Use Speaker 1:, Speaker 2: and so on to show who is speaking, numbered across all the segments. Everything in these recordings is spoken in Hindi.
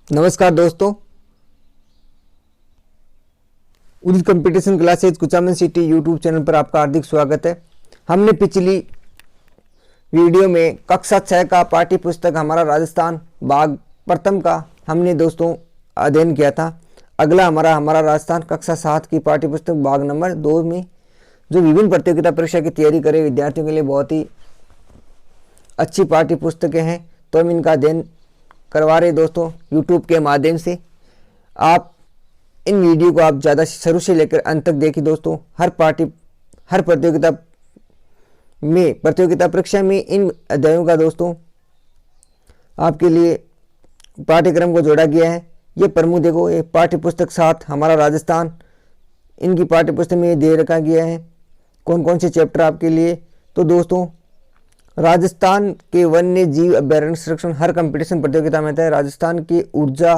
Speaker 1: नमस्कार दोस्तों, Udit competition classes Kuchaman city YouTube channel पर आपका हार्दिक स्वागत है। हमने पिछली वीडियो में कक्षा 6 का पाठ्य पुस्तक हमारा राजस्थान भाग प्रथम का हमने दोस्तों अध्ययन किया था। अगला हमारा राजस्थान कक्षा 7 की पाठ्य पुस्तक भाग नंबर 2 में जो विभिन्न प्रतियोगिता परीक्षा की तैयारी करे विद्यार्थियों के लिए बहुत ही अच्छी पाठ्य पुस्तकें हैं, तो हम इनका अध्ययन करवा रहे दोस्तों YouTube के माध्यम से। आप इन वीडियो को आप ज़्यादा शुरू से लेकर अंत तक देखिए दोस्तों। हर प्रतियोगिता परीक्षा में इन अध्यायों का दोस्तों आपके लिए पाठ्यक्रम को जोड़ा गया है। ये प्रमुख देखो, ये पाठ्य पुस्तक 7 हमारा राजस्थान, इनकी पाठ्य पुस्तक में दे रखा गया है कौन कौन से चैप्टर आपके लिए। तो दोस्तों राजस्थान के वन्य जीव अभ्यारण्य संरक्षण हर कंपटीशन प्रतियोगिता में आता है। राजस्थान की ऊर्जा,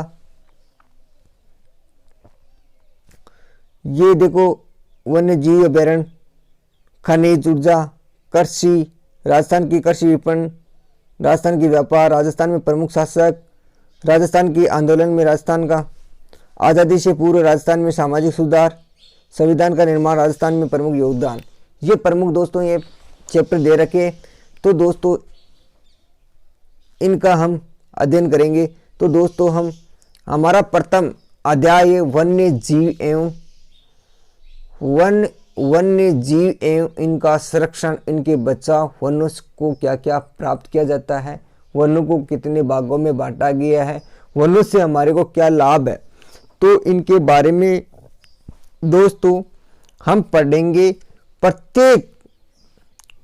Speaker 1: ये देखो वन्य जीव अभ्यारण्य, खनिज ऊर्जा, कृषि, राजस्थान की कृषि विपणन, राजस्थान की व्यापार, राजस्थान में प्रमुख शासक, राजस्थान की आंदोलन में राजस्थान का, आज़ादी से पूर्व राजस्थान में सामाजिक सुधार, संविधान का निर्माण, राजस्थान में प्रमुख योगदान। ये प्रमुख दोस्तों ये चैप्टर दे रखे। तो दोस्तों इनका हम अध्ययन करेंगे। तो दोस्तों हमारा प्रथम अध्याय वन्य जीव एवं इनका संरक्षण, इनके बचाव, वनों को क्या क्या प्राप्त किया जाता है, वनों को कितने भागों में बांटा गया है, वनों से हमारे को क्या लाभ है, तो इनके बारे में दोस्तों हम पढ़ेंगे। प्रत्येक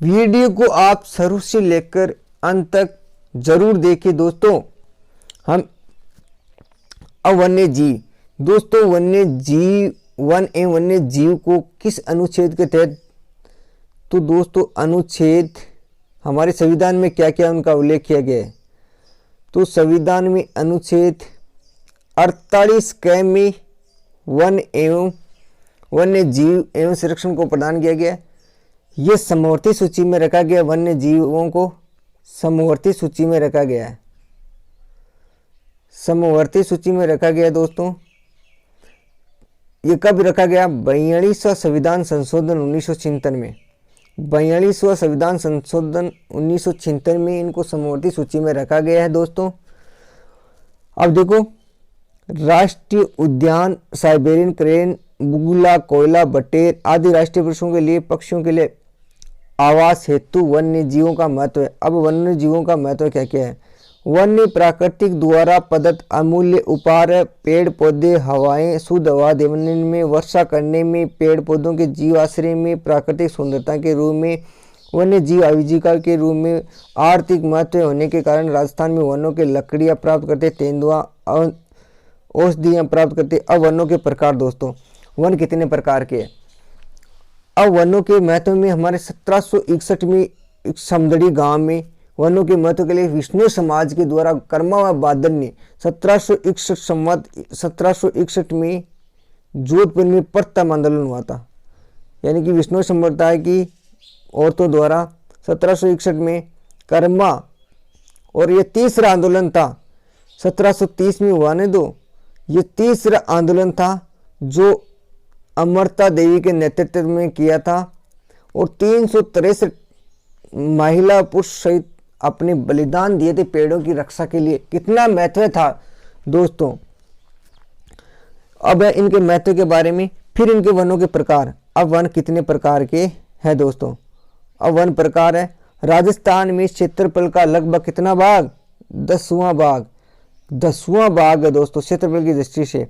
Speaker 1: वीडियो को आप शुरू से लेकर अंत तक जरूर देखिए दोस्तों। हम अब वन्य जीव दोस्तों, वन एवं वन्य जीव को किस अनुच्छेद के तहत, तो दोस्तों अनुच्छेद हमारे संविधान में क्या क्या उनका उल्लेख किया गया है। तो संविधान में अनुच्छेद 48 क में वन एवं वन्य जीव एवं संरक्षण को प्रदान किया गया। ये समवर्ती सूची में रखा गया, वन्य जीवों को समवर्ती सूची में रखा गया है, समवर्ती सूची में रखा गया दोस्तों। ये कब रखा गया? 42वां संविधान संशोधन 1976 में, 42वां संविधान संशोधन 1976 में इनको समवर्ती सूची में रखा गया है दोस्तों। अब देखो, राष्ट्रीय उद्यान, साइबेरियन क्रेन, बुगला, कोयला, बटेर आदि राष्ट्रीय वृक्षों के लिए, पक्षियों के लिए आवास हेतु वन्य जीवों का महत्व है। अब वन्य जीवों का महत्व क्या क्या है? वन्य प्राकृतिक द्वारा प्रदत्त अमूल्य उपहार है। पेड़ पौधे, हवाएं, शुद्ध हवा देने में, वर्षा करने में, पेड़ पौधों के जीव आश्रय में, प्राकृतिक सुंदरता के रूप में, वन्य जीव आजीविका के रूप में, आर्थिक महत्व होने के कारण राजस्थान में वनों के लकड़ियां प्राप्त करते, तेंदुआ औषधियां प्राप्त करते। अब वनों के प्रकार दोस्तों, वन कितने प्रकार के हैं? अब वनों के महत्व में हमारे 1761 में समदड़ी गांव में वनों के महत्व के लिए विष्णु समाज के द्वारा कर्मा व बादल ने 1761 में जोधपुर में प्रथम आंदोलन हुआ था। यानी कि विष्णु संप्रदाय की औरतों द्वारा 1761 में कर्मा, और ये तीसरा आंदोलन था 1730 में हुआ ने दो, ये तीसरा आंदोलन था जो अमरता देवी के नेतृत्व में किया था, और 363 महिला पुरुष सहित अपने बलिदान दिए थे पेड़ों की रक्षा के लिए। कितना महत्व था दोस्तों। अब इनके महत्व के बारे में, फिर इनके वनों के प्रकार। अब वन कितने प्रकार के हैं दोस्तों? अब वन प्रकार है, राजस्थान में क्षेत्रफल का लगभग कितना भाग? 10वां भाग, 10वां भाग है दोस्तों क्षेत्रफल की दृष्टि से।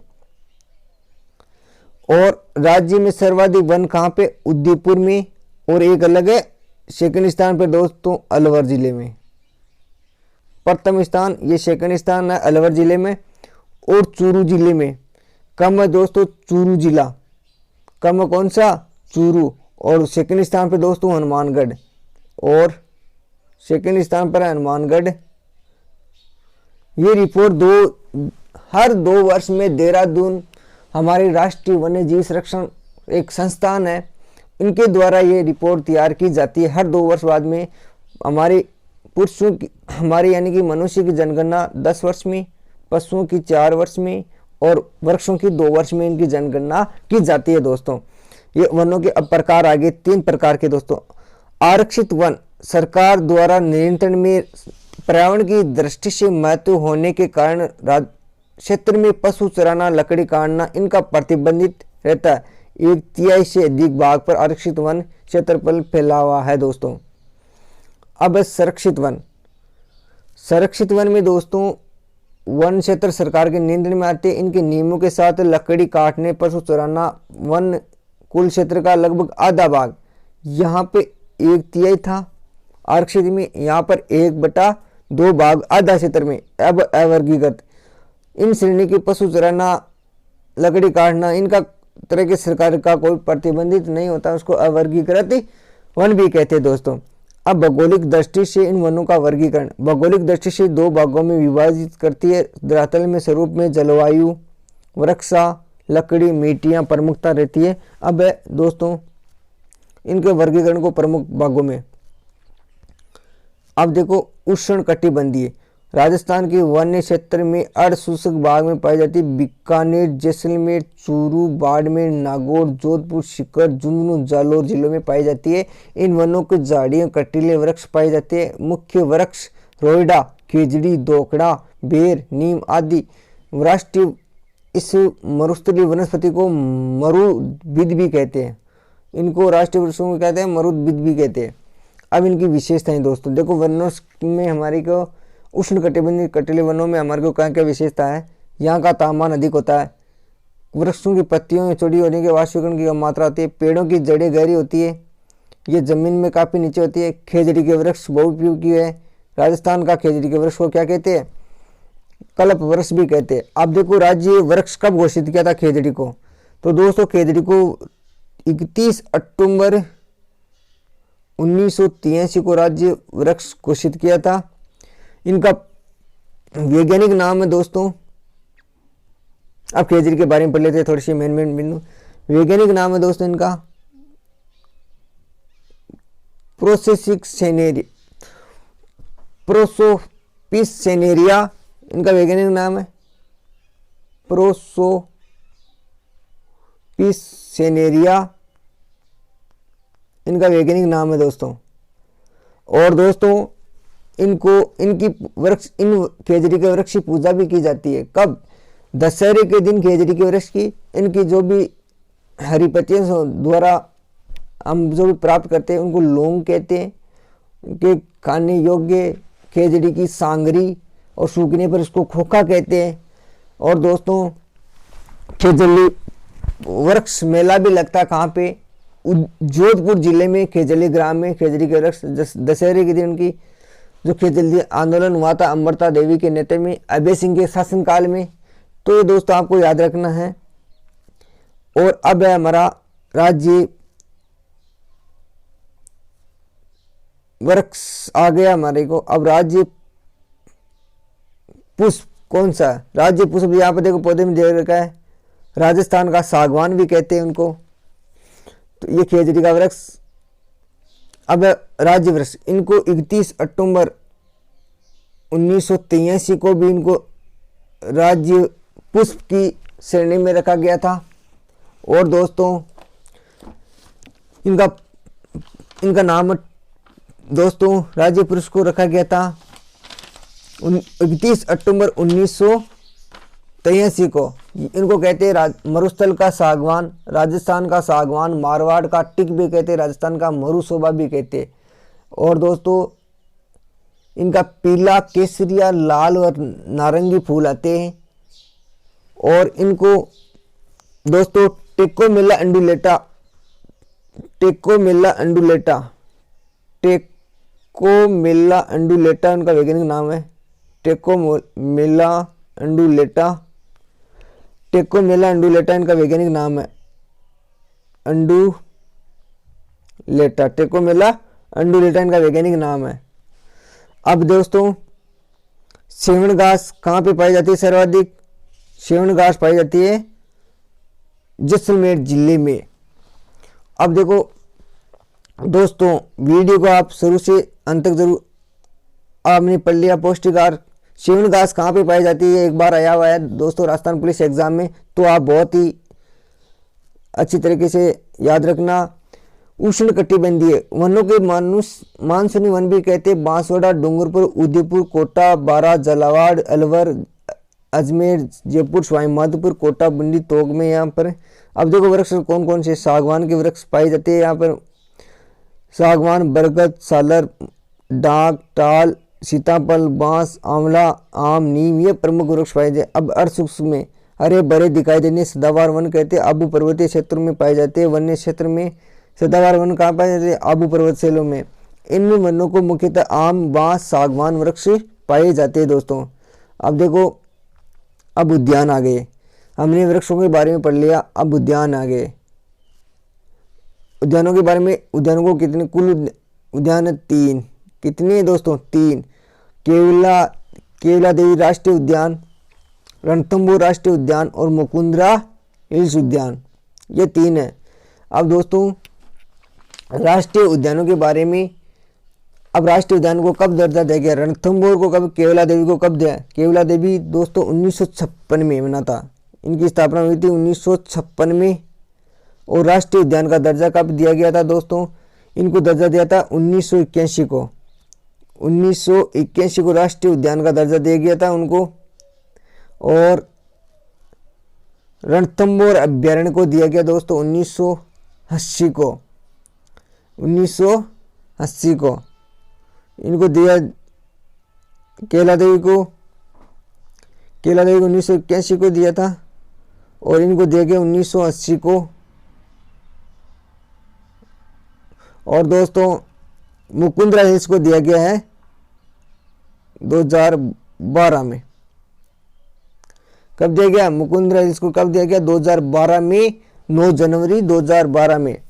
Speaker 1: और राज्य में सर्वाधिक वन कहाँ पे? उदयपुर में, और एक अलग है सेकंड स्थान पर दोस्तों अलवर जिले में। प्रथम स्थान ये सेकंड स्थान है अलवर जिले में, और चूरू जिले में कम है दोस्तों चूरू जिला, कम है कौन सा? चूरू। और सेकंड स्थान पर दोस्तों हनुमानगढ़, और सेकंड स्थान पर हनुमानगढ़। ये रिपोर्ट हर 2 वर्ष में देहरादून हमारी राष्ट्रीय वन्य जीव संरक्षण एक संस्थान है, इनके द्वारा ये रिपोर्ट तैयार की जाती है। हर 2 वर्ष बाद में हमारे पुरुषों की, हमारे यानी कि मनुष्य की जनगणना 10 वर्ष में, पशुओं की 4 वर्ष में और वृक्षों की 2 वर्ष में इनकी जनगणना की जाती है दोस्तों। ये वनों के अब प्रकार आगे 3 प्रकार के दोस्तों। आरक्षित वन सरकार द्वारा नियंत्रण में पर्यावरण की दृष्टि से महत्व होने के कारण क्षेत्र में पशु चराना, लकड़ी काटना इनका प्रतिबंधित रहता है। 1/3 से अधिक भाग पर आरक्षित वन क्षेत्रफल फैला हुआ है दोस्तों। अब संरक्षित वन। संरक्षित वन में दोस्तों वन क्षेत्र सरकार के नियंत्रण में आते हैं। इनके नियमों के साथ लकड़ी काटने, पशु चराना, वन कुल क्षेत्र का लगभग आधा भाग, यहाँ पे 1/3 था आरक्षित में, यहाँ पर 1/2 भाग आधा क्षेत्र में अब अवर्गीकृत। इन श्रेणी के पशु चराना, लकड़ी काटना इनका तरह के सरकार का कोई प्रतिबंधित नहीं होता, उसको अवर्गीकृत वन भी कहते हैं दोस्तों। अब भौगोलिक दृष्टि से इन वनों का वर्गीकरण भौगोलिक दृष्टि से 2 भागों में विभाजित करती है। धरातल में स्वरूप में जलवायु, वृक्षा, लकड़ी, मिट्टियां प्रमुखता रहती है। अब दोस्तों इनके वर्गीकरण को प्रमुख भागों में अब देखो, उष्ण कटिबंधीय राजस्थान के वन्य क्षेत्र में अर्धशुष्क भाग में पाई जाती है। बीकानेर, जैसलमेर, चूरू, बाड़मेर, नागौर, जोधपुर, सीकर, झुंझुनू, जालौर जिलों में पाई जाती है। इन वनों के झाड़ियों, कटीले वृक्ष पाए जाते हैं। मुख्य वृक्ष रोइडा, खेजड़ी, दोकड़ा, बेर, नीम आदि। राष्ट्रीय इस मरुस्थलीय वनस्पति को मरुद्भिद भी कहते हैं। इनको राष्ट्रीय वृक्षों को कहते हैं, मरुद्भिद भी कहते हैं। अब इनकी विशेषताएं दोस्तों देखो, वनों में हमारी को उष्ण कटिबंधीय कटीले वनों में हमारे को क्या क्या विशेषता है। यहाँ का तापमान अधिक होता है। वृक्षों की पत्तियों में चौड़ी होने के वाष्पीकरण की मात्रा होती है। पेड़ों की जड़ें गहरी होती है, ये जमीन में काफ़ी नीचे होती है। खेजड़ी के वृक्ष बहुउपयोगी है। राजस्थान का खेजड़ी के वृक्ष को क्या कहते हैं? कल्प वृक्ष भी कहते हैं। अब देखो, राज्य वृक्ष कब घोषित किया था खेजड़ी को? तो दोस्तों खेजड़ी को 31 अक्टूबर 1983 को राज्य वृक्ष घोषित किया था। इनका वैज्ञानिक नाम है दोस्तों, अब खेजड़ी के बारे में पढ़ लेते हैं थोड़ी सी मेन बिंदु। वैज्ञानिक नाम है दोस्तों इनका प्रोसोपिस सेनेरिया, इनका वैज्ञानिक नाम है प्रोसोपिस सेनेरिया, इनका वैज्ञानिक नाम है दोस्तों। और दोस्तों इनकी वृक्ष, इन खेजड़ी के वृक्ष की पूजा भी की जाती है। कब? दशहरे के दिन खेजड़ी के वृक्ष की इनकी जो भी हरी पत्तियों द्वारा हम जो भी प्राप्त करते हैं उनको लौंग कहते हैं। इनके खाने योग्य खेजड़ी की सांगरी और सूखने पर इसको खोखा कहते हैं। और दोस्तों खेजड़ी वृक्ष मेला भी लगता है कहाँ पे? जोधपुर जिले में खेजड़ी ग्राम में खेजड़ी के वृक्ष दशहरे के दिन उनकी जो खेजड़ी आंदोलन हुआ था अमृता देवी के नेतृत्व में अभय सिंह के शासनकाल में। तो ये दोस्तों आपको याद रखना है। और अब है हमारा राज्य वृक्ष आ गया हमारे को। अब राज्य पुष्प कौन सा? राज्य पुष्प यहाँ पर देखो पौधे में दे रखा है, राजस्थान का सागवान भी कहते हैं उनको। तो ये खेजड़ी का वृक्ष। अब राज्य वृक्ष, इनको 31 अक्टूबर 1983 को भी इनको राज्य पुष्प की श्रेणी में रखा गया था। और दोस्तों इनका नाम दोस्तों राज्य पुष्प को रखा गया था 31 अक्टूबर 1983 को। इनको कहते हैं मरुस्थल का सागवान, राजस्थान का सागवान, मारवाड़ का टिक भी कहते हैं, राजस्थान का मरुशोभा भी कहते हैं। और दोस्तों इनका पीला, केसरिया, लाल और नारंगी फूल आते हैं। और इनको दोस्तों टेकोमेला अंडुलेटा उनका वैज्ञानिक नाम है। टेकोमेला अंडुलेटा इनका वैज्ञानिक नाम है। टेकोमेला अंडुलेटा इनका वैज्ञानिक नाम है। अब दोस्तों सेवन घास कहाँ पे पाई जाती है? सर्वाधिक सेवन घास पाई जाती है जैसलमेर जिले में। अब देखो दोस्तों वीडियो को आप शुरू से अंत तक जरूर आपने पढ़ लिया। पौष्टिक आहार सेवन घास कहाँ पे पाई जाती है, एक बार आया हुआ है दोस्तों राजस्थान पुलिस एग्जाम में, तो आप बहुत ही अच्छी तरीके से याद रखना। उष्णकटिबंधीय वनों के मानसूनी वन भी कहते, बांसवाड़ा, डूंगरपुर, उदयपुर, कोटा, बारा, झालावाड़, अलवर, अजमेर, जयपुर, सवाई माधोपुर, कोटा, बूंदी, तोक में यहाँ पर। अब देखो वृक्ष कौन कौन से सागवान के वृक्ष पाए जाते हैं यहाँ पर, सागवान, बरगद, सालर, डाक, टाल, सीताफल, बांस, आंवला, आम, नीम ये प्रमुख वृक्ष पाए जाते। अब अर्ध शुष्क में हरे भरे दिखाई देने सदाबहार वन कहते हैं, आबू पर्वतीय क्षेत्र में पाए जाते हैं। वन्य क्षेत्र में सदाबहार वन कहाँ पाए जाते हैं, आबू पर्वत शैलों में। इनमें वनों को मुख्यतः आम, बांस, सागवान वृक्ष पाए जाते हैं दोस्तों। अब देखो अब उद्यान आ गए, हमने वृक्षों के बारे में पढ़ लिया, अब उद्यान आ गए। उद्यानों के बारे में, उद्यानों को कितने कुल उद्यान है, 3। कितने दोस्तों, 3। केवला देवी राष्ट्रीय उद्यान, रणथंभौर राष्ट्रीय उद्यान और मुकुंदरा हिल्स उद्यान, ये 3 है। अब दोस्तों राष्ट्रीय उद्यानों के बारे में, अब राष्ट्रीय उद्यान को कब दर्जा दिया गया, रणथंभौर को कब, केवला देवी को कब दिया। केवला देवी दोस्तों 1956 में बना था, इनकी स्थापना हुई थी 1956 में। और राष्ट्रीय उद्यान का दर्जा कब दिया गया था दोस्तों, इनको दर्जा दिया था 1981 को। 1981 को राष्ट्रीय उद्यान का दर्जा दिया गया था उनको। और रणथंभौर अभ्यारण्य को दिया गया दोस्तों 1980 को। 1980 को इनको दिया, केवला देवी को 1981 को दिया था और इनको दिया गया 1980 को। और दोस्तों मुकुंदरा हिल्स को दिया गया है 2012 में। कब दिया गया, मुकुंदरा हिल्स को कब दिया गया, 2012 में, 9 जनवरी 2012 में।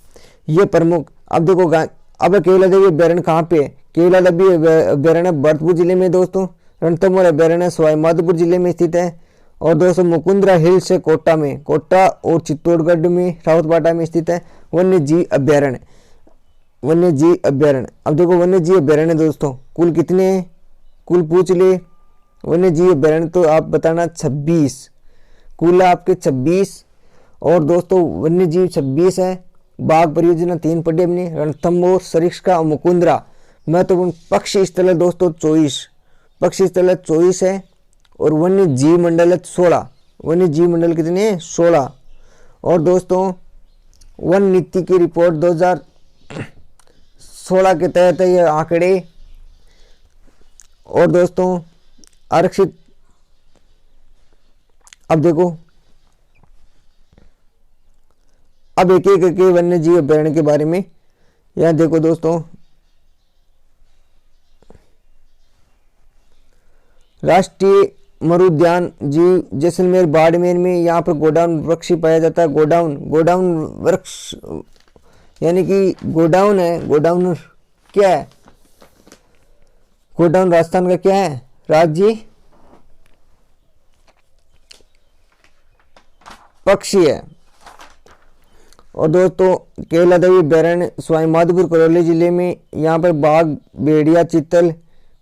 Speaker 1: ये प्रमुख, अब देखो अब केवला देवी अभ्यारण्य कहाँ पे है, केवला देवी अभ्यारण्य भरतपुर जिले में दोस्तों। रणथंभौर अभ्यारण्य सवाई माधोपुर जिले में स्थित है। और दोस्तों मुकुंदरा हिल्स है कोटा में, कोटा और चित्तौड़गढ़ में रावतबाटा में स्थित है। वन्य जीव अभ्यारण्य, वन्य जीव अभ्यारण्य, अब देखो वन्य जीव अभ्यारण्य दोस्तों कुल कितने हैं, कुल पूछ ले। वन्य जीव अभ्यारण्य तो आप बताना 26, कुल आपके 26। और दोस्तों वन्य जीव 26 है। बाघ परियोजना 3 पढ़ी हमने, रणथंभौर, सरिस्का और मुकुंदरा। महत्वपूर्ण पक्षी स्थल है दोस्तों 24, पक्षी स्थल है 24 है। और वन्य जीव मंडल है 16, वन्य जीव मंडल कितने हैं, 16। और दोस्तों वन नीति की रिपोर्ट 2016 के तहत है ये आंकड़े। और दोस्तों आरक्षित, अब देखो अब एक एक करके वन्य जीव अभ्यारण्य के बारे में यहां देखो दोस्तों। राष्ट्रीय मरुद्यान जीव जैसलमेर बाड़मेर में, यहाँ पर गोडाउन वृक्ष पाया जाता है। गोडाउन वृक्ष यानी कि गोडाउन है, गोडाउन क्या है, गोडाउन राजस्थान का क्या है, राज्य पक्षी है। और दोस्तों केवला देवी अभ्यारण्य सवाई माधोपुर करौली जिले में, यहाँ पर बाघ, भेड़िया, चीतल।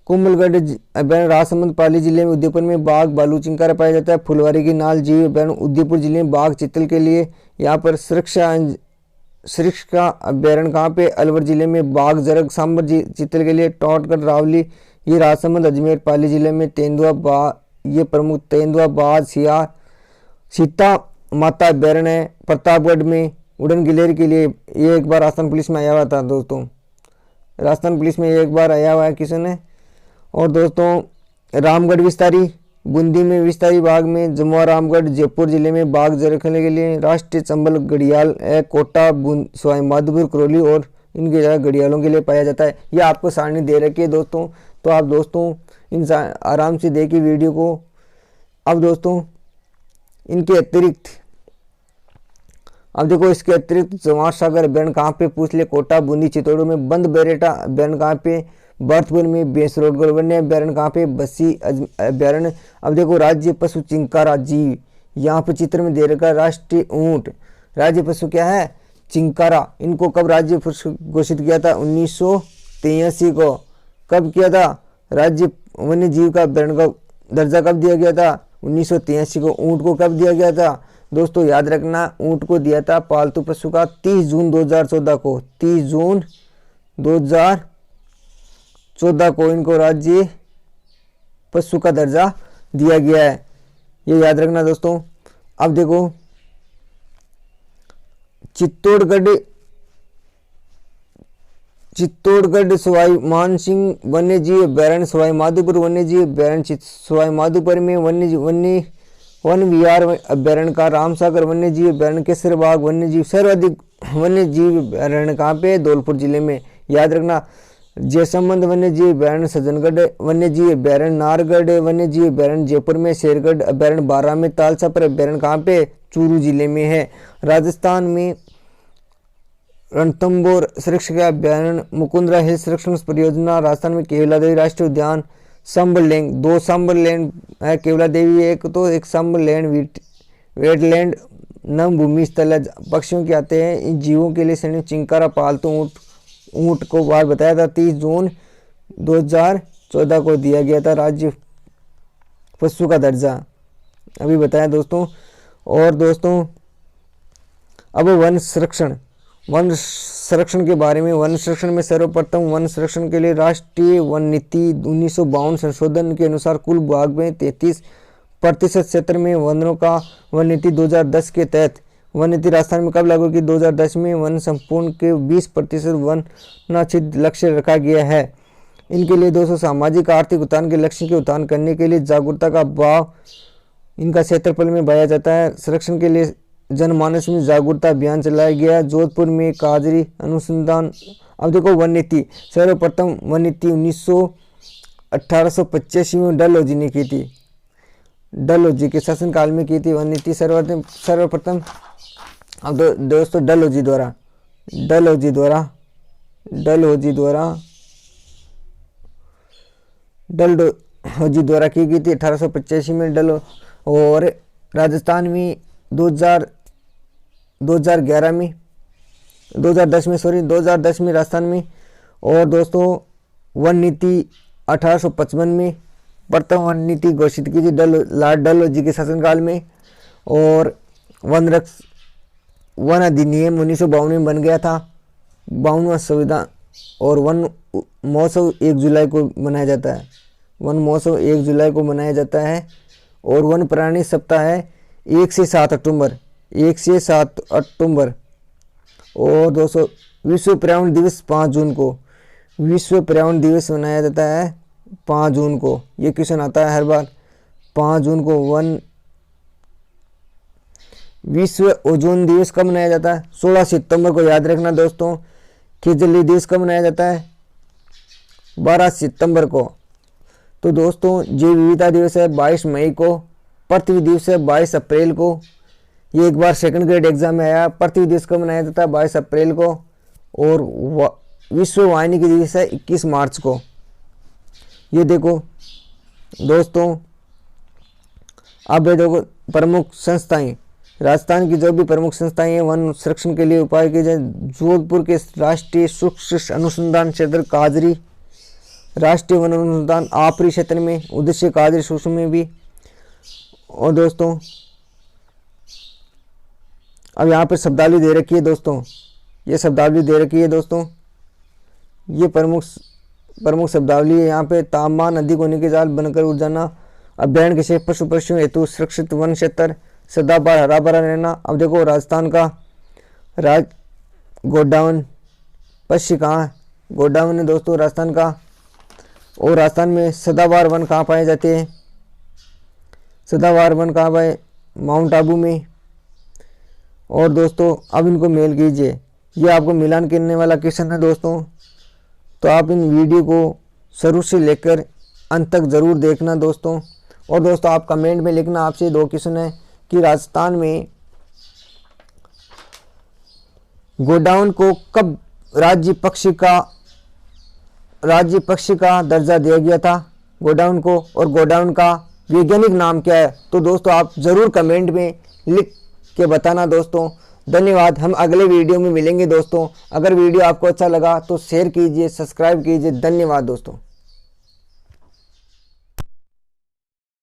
Speaker 1: कुंभलगढ़ अभ्यारण्य राजसमंद पाली जिले में, उदयपुर में बाघ, भालू, चिंकारा पाया जाता है। फुलवारी की नाल जीव अभ्यारण्य उदयपुर जिले में बाघ, चीतल के लिए। यहाँ पर सरिस्का अभ्यारण्य कहाँ पे, अलवर जिले में बाघ, जरग, सांबर चीतल के लिए। टोटगढ़, रावली ये राजसमंद अजमेर पाली जिले में। तेंदुआ ये प्रमुख, तेंदुआ, बाज, सियार, सीता माता अभ्यारण्य है प्रतापगढ़ में। उड़न गिलेर के लिए ये एक बार राजस्थान पुलिस में आया हुआ था दोस्तों, राजस्थान पुलिस में एक बार आया हुआ है किसने। और दोस्तों रामगढ़ विस्तारी, बूंदी में विस्तारी बाग में। जमुआ रामगढ़ जयपुर जिले में बाघ रखने के लिए। राष्ट्रीय चंबल घड़ियाल है कोटा, सवाई माधोपुर, करौली और इनके जगह घड़ियालों के लिए पाया जाता है। यह आपको सारणी दे रखी है दोस्तों, तो आप दोस्तों इन आराम से देखिए वीडियो को। अब दोस्तों इनके अतिरिक्त, अब देखो इसके अतिरिक्त जवाहर सागर अभ्यारण्य कहाँ पे, पूछ ले, कोटा, बूंदी, चित्तौड़ में। बंद बेरेटा अभ्यारण्य कहाँ पे, भरतपुर में। बेसरोडगढ़ वन्य अभ्यारण्य कहाँ पे, बस्सी अभ्यारण्य। अब देखो राज्य पशु चिंकारा जीव, यहाँ पे चित्र में दे रखा। राष्ट्रीय ऊंट, राज्य पशु क्या है, चिंकारा। इनको कब राज्य पशु घोषित किया था, 1983 को। कब किया था, राज्य वन्य जीव का अभ्यारण्य का दर्जा कब दिया गया था? 1983 को। ऊँट को कब दिया गया था? दोस्तों याद रखना, ऊँट को दिया था पालतू पशु का 30 जून 2014 को। 30 जून 2014 को इनको राज्य पशु का दर्जा दिया गया है, ये याद रखना दोस्तों। अब देखो, चित्तौड़गढ़ सवाई मानसिंह वन्यजीव अभ्यारण्य, सवाई माधोपुर वन्यजीव अभ्यारण्य, सवाई माधोपुर में वन विहार अभ्यारण्य का, रामसागर वन्यजीव अभ्यारण्य, केसरबाग वन्यजीव, सर्वाधिक वन्यजीव अभ्यारण्य कहाँ पे? धौलपुर जिले में, याद रखना। जयसंबंध वन्यजीव अभ्यारण्य सज्जनगढ़ वन्यजीव अभ्यारण्य, नारगढ़ वन्यजीव अभ्यारण्य जयपुर में, शेरगढ़ अभ्यारण्य बारां में, तालछापर अभ्यारण्य कहाँ पे? चूरू जिले में है। राजस्थान में रणथंभौर संरक्षण अभ्यारण्य, मुकुंदरा हिल संरक्षण परियोजना, राजस्थान में केवलादेवी राष्ट्रीय उद्यान, संबरलैंड, 2 संबरलैंड है, केवलादेवी एक, तो एक संबरलैंड वेटलैंड नम भूमि स्थल है, पक्षियों के आते हैं। इन जीवों के लिए श्रेणी चिंकारा पालतू ऊँट को बार बताया था 30 जून 2014 को दिया गया था राज्य पशु का दर्जा, अभी बताया दोस्तों। और दोस्तों अब वन संरक्षण के बारे में। वन संरक्षण में सर्वप्रथम वन संरक्षण के लिए राष्ट्रीय वन नीति 1952 संशोधन के अनुसार कुल भाग में 33% क्षेत्र में वनों का वन नीति 2010 के तहत वन नीति राजस्थान में कब लागू की? 2010 में। वन संपूर्ण के 20% वन नाक्षित लक्ष्य रखा गया है। इनके लिए 200 सामाजिक आर्थिक उत्थान के लक्ष्य के उत्थान करने के लिए जागरूकता का भाव इनका क्षेत्रफल में बढ़ाया जाता है। संरक्षण के लिए जनमानस में जागरूकता अभियान चलाया गया। जोधपुर में काजरी अनुसंधान। अब देखो वन नीति, सर्वप्रथम वन नीति 1885 में डलहौजी ने की थी, डलहौजी के शासनकाल में की थी वन नीति सर्वप्रथम। अब दोस्तों डलहौजी द्वारा की गई थी 1885 में और राजस्थान में 2011 में 2010 में राजस्थान में। और दोस्तों वन नीति 1855 में प्रथम वन नीति घोषित की थी लॉर्ड डलहौजी के शासनकाल में। और वन अधिनियम 1952 में बन गया था, 52वां संविधान। और वन महोत्सव 1 जुलाई को मनाया जाता है, वन महोत्सव 1 जुलाई को मनाया जाता है। और वन प्राणी सप्ताह है 1 से 7 अक्टूबर। और दोस्तों विश्व पर्यावरण दिवस 5 जून को, विश्व पर्यावरण दिवस मनाया जाता है 5 जून को। ये क्वेश्चन आता है हर बार। 5 जून को विश्व ओजोन दिवस कब मनाया जाता है? 16 सितंबर को, याद रखना दोस्तों। खिजली दिवस कब मनाया जाता है? 12 सितंबर को। तो दोस्तों जैव विविधता दिवस है 22 मई को। पृथ्वी दिवस है 22 अप्रैल को। ये एक बार सेकंड ग्रेड एग्जाम में आया। पृथ्वी दिवस कब मनाया जाता है? 22 अप्रैल को। और विश्व वानिकी दिवस है 21 मार्च को। ये देखो दोस्तों, अब देखो प्रमुख संस्थाएं, राजस्थान की जो भी प्रमुख संस्थाएं हैं वन संरक्षण के लिए उपाय किए जाए। जोधपुर के राष्ट्रीय सूक्ष्म अनुसंधान क्षेत्र काजरी, राष्ट्रीय वन अनुसंधान आपरी क्षेत्र में, उद्देश्य काजरी सूक्ष्म में भी। और दोस्तों अब यहाँ पर शब्दावली दे रखी है दोस्तों, ये शब्दावली दे रखी है दोस्तों, ये प्रमुख शब्दावली है यहाँ पे। तापमान अधिक होने के जाल बनकर उड़ जाना, अभ्यारण्य के शेष पशु पक्षियों हेतु सुरक्षित वन क्षेत्र, सदाबहार हरा भरा रहना। अब देखो राजस्थान का गोडाउन पक्षी कहाँ है? गोडाउन है दोस्तों राजस्थान का। और राजस्थान में सदाबहार वन कहाँ पाए जाते हैं? सदाबहार वन कहाँ पाए? माउंट आबू में। और दोस्तों अब इनको मेल कीजिए, ये आपको मिलान करने वाला क्वेश्चन है दोस्तों। तो आप इन वीडियो को शुरू से लेकर अंत तक ज़रूर देखना दोस्तों। और दोस्तों आप कमेंट में लिखना, आपसे 2 क्वेश्चन है कि राजस्थान में गोडाउन को कब राज्य पक्षी का दर्जा दिया गया था गोडाउन को, और गोडाउन का वैज्ञानिक नाम क्या है? तो दोस्तों आप ज़रूर कमेंट में लिख के बताना दोस्तों। धन्यवाद, हम अगले वीडियो में मिलेंगे दोस्तों। अगर वीडियो आपको अच्छा लगा तो शेयर कीजिए, सब्सक्राइब कीजिए। धन्यवाद दोस्तों।